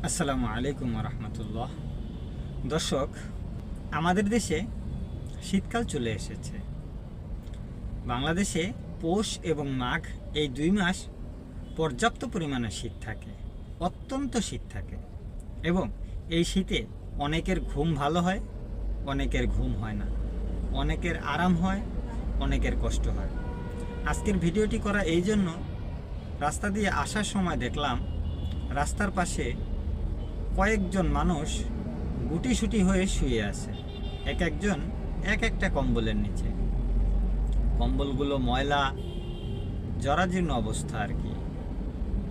আসসালামু আলাইকুম রহমতুল্লাহ। দর্শক, আমাদের দেশে শীতকাল চলে এসেছে। বাংলাদেশে পৌষ এবং মাঘ এই 2 মাস পর্যাপ্ত পরিমাণে শীত থাকে, অত্যন্ত শীত থাকে এবং এই শীতে অনেকের ঘুম ভালো হয়, অনেকের ঘুম হয় না, অনেকের আরাম হয়, অনেকের কষ্ট হয়। আজকের ভিডিওটি করা এই জন্য, রাস্তা দিয়ে আসার সময় দেখলাম রাস্তার পাশে কয়েকজন মানুষ গুটিসুটি হয়ে শুয়ে আছে, এক একজন এক একটা কম্বলের নিচে। কম্বলগুলো ময়লা, জরাজীর্ণ অবস্থা আর কি।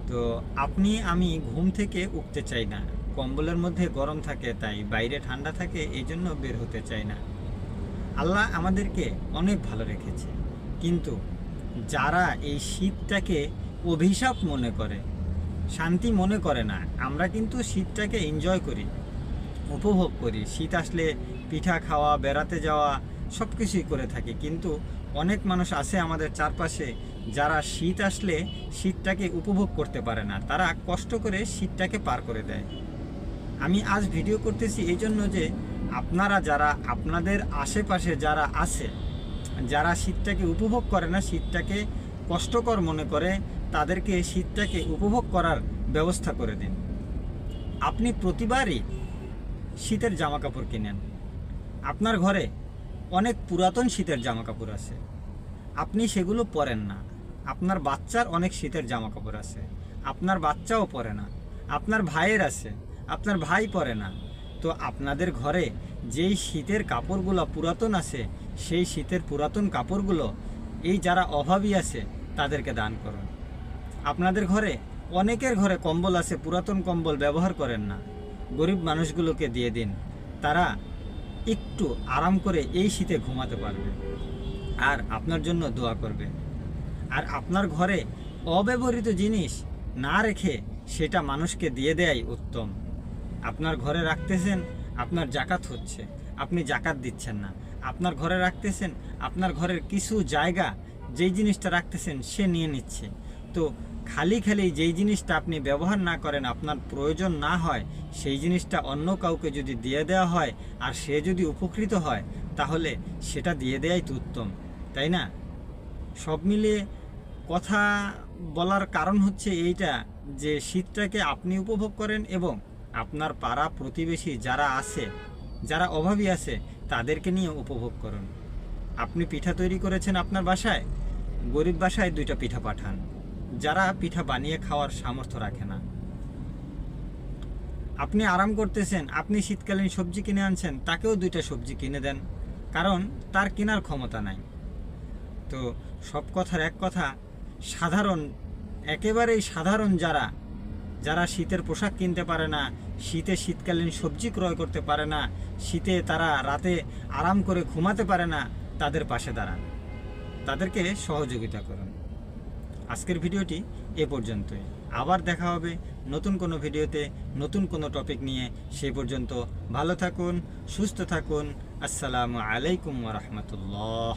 তো আপনি আমি ঘুম থেকে উঠতে চাই না, কম্বলের মধ্যে গরম থাকে তাই, বাইরে ঠান্ডা থাকে এই জন্য বের হতে চাই না। আল্লাহ আমাদেরকে অনেক ভালো রেখেছে, কিন্তু যারা এই শীতটাকে অভিশাপ মনে করে, শান্তি মনে করে না, আমরা কিন্তু শীতটাকে এনজয় করি, উপভোগ করি। শীত আসলে পিঠা খাওয়া, বেড়াতে যাওয়া সব কিছুই করে থাকি, কিন্তু অনেক মানুষ আছে আমাদের চারপাশে যারা শীত আসলে শীতটাকে উপভোগ করতে পারে না, তারা কষ্ট করে শীতটাকে পার করে দেয়। আমি আজ ভিডিও করতেছি এই জন্য যে আপনারা যারা আপনাদের আশেপাশে যারা আছে, যারা শীতটাকে উপভোগ করে না, শীতটাকে কষ্টকর মনে করে, তাদেরকে শীতটাকে উপভোগ করার ব্যবস্থা করে দিন। আপনি প্রতিবারই শীতের জামা কাপড় কিনেন, আপনার ঘরে অনেক পুরাতন শীতের জামা কাপড় আছে, আপনি সেগুলো পরেন না। আপনার বাচ্চার অনেক শীতের জামা কাপড় আছে, আপনার বাচ্চাও পরে না। আপনার ভাইয়ের আছে, আপনার ভাই পরে না। তো আপনাদের ঘরে যেই শীতের কাপড়গুলো পুরাতন আছে, সেই শীতের পুরাতন কাপড়গুলো এই যারা অভাবী আছে তাদেরকে দান করুন। আপনাদের ঘরে অনেকের ঘরে কম্বল আছে, পুরাতন কম্বল ব্যবহার করেন না, গরিব মানুষগুলোকে দিয়ে দিন, তারা একটু আরাম করে এই শীতে ঘুমাতে পারবে আর আপনার জন্য দোয়া করবে। আর আপনার ঘরে অব্যবহৃত জিনিস না রেখে সেটা মানুষকে দিয়ে দেয়াই উত্তম। আপনার ঘরে রাখতেছেন, আপনার জাকাত হচ্ছে, আপনি জাকাত দিচ্ছেন না। আপনার ঘরে রাখতেছেন, আপনার ঘরের কিছু জায়গা যেই জিনিসটা রাখতেছেন সে নিয়ে নিচ্ছে। তো খালি খালি যেই জিনিসটা আপনি ব্যবহার না করেন, আপনার প্রয়োজন না হয়, সেই জিনিসটা অন্য কাউকে যদি দিয়ে দেওয়া হয় আর সে যদি উপকৃত হয়, তাহলে সেটা দিয়ে দেয়াই তো উত্তম, তাই না? সব মিলিয়ে কথা বলার কারণ হচ্ছে এইটা যে শীতটাকে আপনি উপভোগ করেন এবং আপনার পাড়া প্রতিবেশী যারা আছে, যারা অভাবী আছে, তাদেরকে নিয়ে উপভোগ করুন। আপনি পিঠা তৈরি করেছেন আপনার বাসায়, গরিব বাসায় 2টা পিঠা পাঠান, যারা পিঠা বানিয়ে খাওয়ার সামর্থ্য রাখে না। আপনি আরাম করতেছেন, আপনি শীতকালীন সবজি কিনে আনছেন, তাকেও 2টা সবজি কিনে দেন, কারণ তার কেনার ক্ষমতা নাই। তো সব কথার এক কথা, সাধারণ, একেবারেই সাধারণ যারা যারা শীতের পোশাক কিনতে পারে না, শীতে শীতকালীন সবজি ক্রয় করতে পারে না, শীতে তারা রাতে আরাম করে ঘুমাতে পারে না, তাদের পাশে দাঁড়ান, তাদেরকে সহযোগিতা করুন। আজকের ভিডিওটি এ পর্যন্তই। আবার দেখা হবে নতুন কোনো ভিডিওতে, নতুন কোনো টপিক নিয়ে। সেই পর্যন্ত ভালো থাকুন, সুস্থ থাকুন। আসসালামু আলাইকুম ওয়া রাহমাতুল্লাহ।